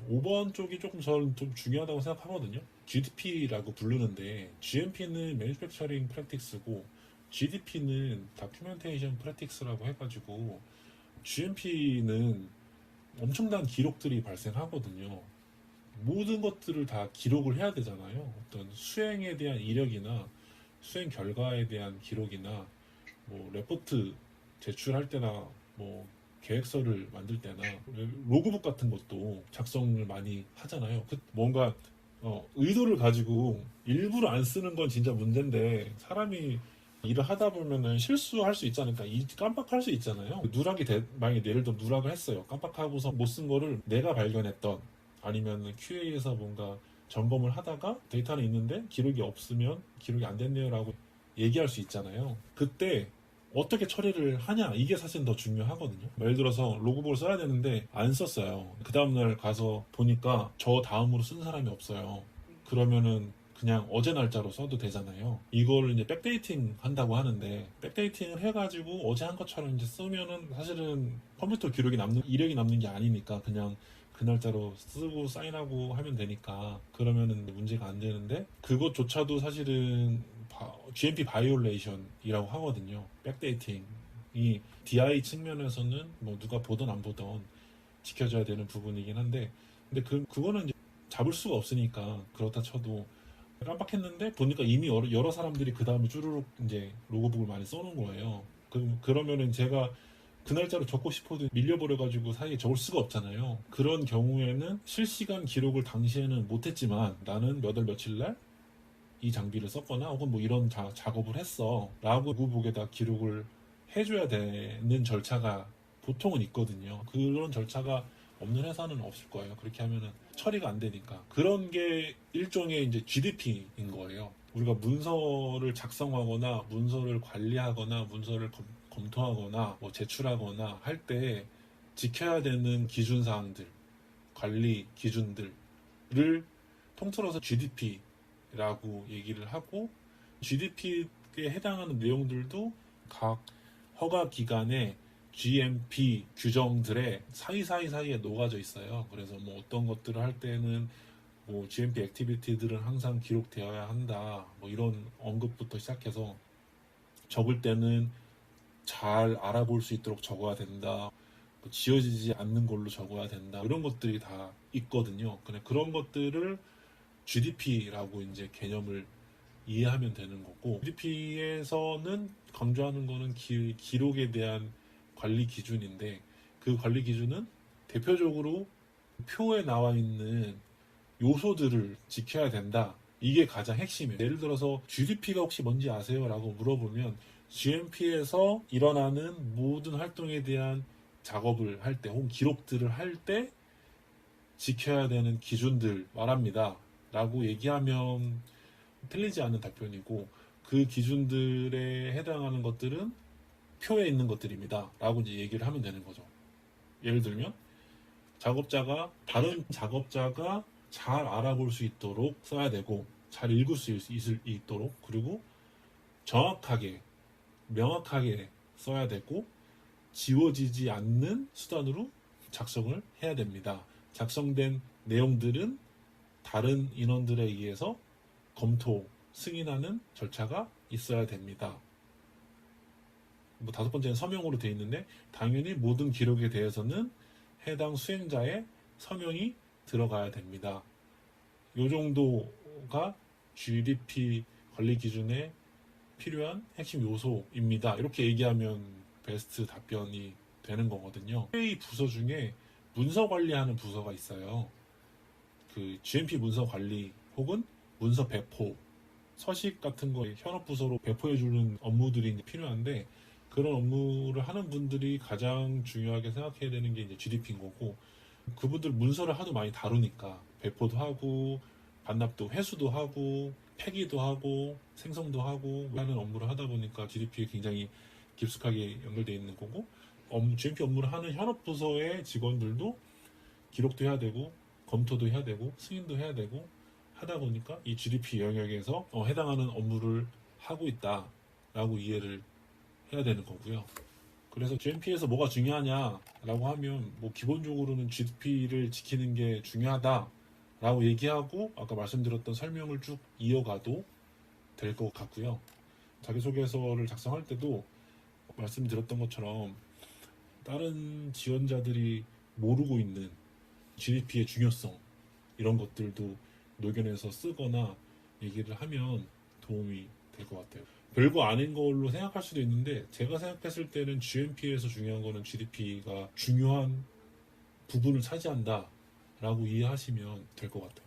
5번 쪽이 조금 저는 좀 중요하다고 생각하거든요. GDP라고 부르는데 GMP는 Manufacturing Practice고 GDP는 Documentation Practice라고 해가지고 GMP는 엄청난 기록들이 발생하거든요. 모든 것들을 다 기록을 해야 되잖아요. 어떤 수행에 대한 이력이나 수행 결과에 대한 기록이나 뭐 레포트 제출할 때나 뭐 계획서를 만들 때나 로그북 같은 것도 작성을 많이 하잖아요. 뭔가 의도를 가지고 일부러 안 쓰는 건 진짜 문제인데 사람이 일을 하다 보면은 실수할 수 있지 않을까? 깜빡할 수 있잖아요. 만약에 예를 들어 누락을 했어요. 깜빡하고서 못 쓴 거를 내가 발견했던 아니면 QA에서 뭔가 점검을 하다가 데이터는 있는데 기록이 없으면 기록이 안 됐네요라고 얘기할 수 있잖아요. 그때 어떻게 처리를 하냐 이게 사실 더 중요하거든요. 예를 들어서 로그북을 써야 되는데 안 썼어요. 그 다음날 가서 보니까 저 다음으로 쓴 사람이 없어요. 그러면은 그냥 어제 날짜로 써도 되잖아요. 이걸 이제 백데이팅 한다고 하는데 백데이팅을 해가지고 어제 한 것처럼 이제 쓰면은 사실은 컴퓨터 이력이 남는 게 아니니까 그냥 그 날짜로 쓰고 사인하고 하면 되니까 그러면은 문제가 안 되는데 그것조차도 사실은 GMP 바이올레이션이라고 하거든요. 백데이팅이 DI 측면에서는 뭐 누가 보던 안 보던 지켜줘야 되는 부분이긴 한데 근데 그거는 이제 잡을 수가 없으니까 그렇다 쳐도 깜빡했는데 보니까 이미 여러 사람들이 그 다음에 쭈루룩 이제 로그북을 많이 써놓은 거예요. 그러면은 제가 그 날짜로 적고 싶어도 밀려버려가지고 사이에 적을 수가 없잖아요. 그런 경우에는 실시간 기록을 당시에는 못했지만 나는 몇 월 며칠 날 이 장비를 썼거나 혹은 뭐 이런 작업을 했어 라고 로그북에다 기록을 해줘야 되는 절차가 보통은 있거든요. 그런 절차가 없는 회사는 없을 거예요. 그렇게 하면은 처리가 안 되니까. 그런 게 일종의 이제 GDP인 거예요. 우리가 문서를 작성하거나 문서를 관리하거나 문서를 검토하거나 뭐 제출하거나 할 때 지켜야 되는 기준 사항들, 관리 기준들을 통틀어서 GDP라고 얘기를 하고 GDP에 해당하는 내용들도 각 허가 기관의 GMP 규정들의 사이사이에 녹아져 있어요. 그래서 뭐 어떤 것들을 할 때는 뭐 GMP 액티비티들은 항상 기록되어야 한다. 뭐 이런 언급부터 시작해서 적을 때는 잘 알아볼 수 있도록 적어야 된다. 뭐 지워지지 않는 걸로 적어야 된다. 이런 것들이 다 있거든요. 그런 것들을 GDP라고 이제 개념을 이해하면 되는 거고 GDP에서는 강조하는 거는 기록에 대한 관리 기준인데 그 관리 기준은 대표적으로 표에 나와 있는 요소들을 지켜야 된다. 이게 가장 핵심이에요. 예를 들어서 GDP가 혹시 뭔지 아세요? 라고 물어보면 GMP에서 일어나는 모든 활동에 대한 작업을 할 때 혹은 기록들을 할 때 지켜야 되는 기준들 말합니다. 라고 얘기하면 틀리지 않는 답변이고 그 기준들에 해당하는 것들은 표에 있는 것들입니다. 라고 이제 얘기를 하면 되는 거죠. 예를 들면 다른 작업자가 잘 알아볼 수 있도록 써야 되고 잘 읽을 수 있도록 그리고 정확하게 명확하게 써야 되고 지워지지 않는 수단으로 작성을 해야 됩니다. 작성된 내용들은 다른 인원들에 의해서 검토, 승인하는 절차가 있어야 됩니다. 뭐 다섯 번째는 서명으로 되어 있는데 당연히 모든 기록에 대해서는 해당 수행자의 서명이 들어가야 됩니다. 이 정도가 GDP 관리 기준에 필요한 핵심 요소입니다. 이렇게 얘기하면 베스트 답변이 되는 거거든요. 이 부서 중에 문서 관리하는 부서가 있어요. 그 GMP 문서 관리 혹은 문서 배포, 서식 같은 거 현업 부서로 배포해주는 업무들이 필요한데 그런 업무를 하는 분들이 가장 중요하게 생각해야 되는 게 이제 GDP인 거고 그분들 문서를 하도 많이 다루니까 배포도 하고 반납도 회수도 하고 폐기도 하고 생성도 하고 하는 업무를 하다 보니까 GDP에 굉장히 깊숙하게 연결되어 있는 거고 GMP 업무를 하는 현업 부서의 직원들도 기록도 해야 되고 검토도 해야 되고 승인도 해야 되고 하다 보니까 이 GDP 영역에서 해당하는 업무를 하고 있다라고 이해를 해야 되는 거고요. 그래서 GMP에서 뭐가 중요하냐라고 하면 뭐 기본적으로는 GDP를 지키는 게 중요하다라고 얘기하고 아까 말씀드렸던 설명을 쭉 이어가도 될 것 같고요. 자기소개서를 작성할 때도 말씀드렸던 것처럼 다른 지원자들이 모르고 있는 GDP의 중요성 이런 것들도 녹여내서 쓰거나 얘기를 하면 도움이 될 것 같아요. 별거 아닌 걸로 생각할 수도 있는데 제가 생각했을 때는 GMP에서 중요한 거는 GDP가 중요한 부분을 차지한다 라고 이해하시면 될 것 같아요.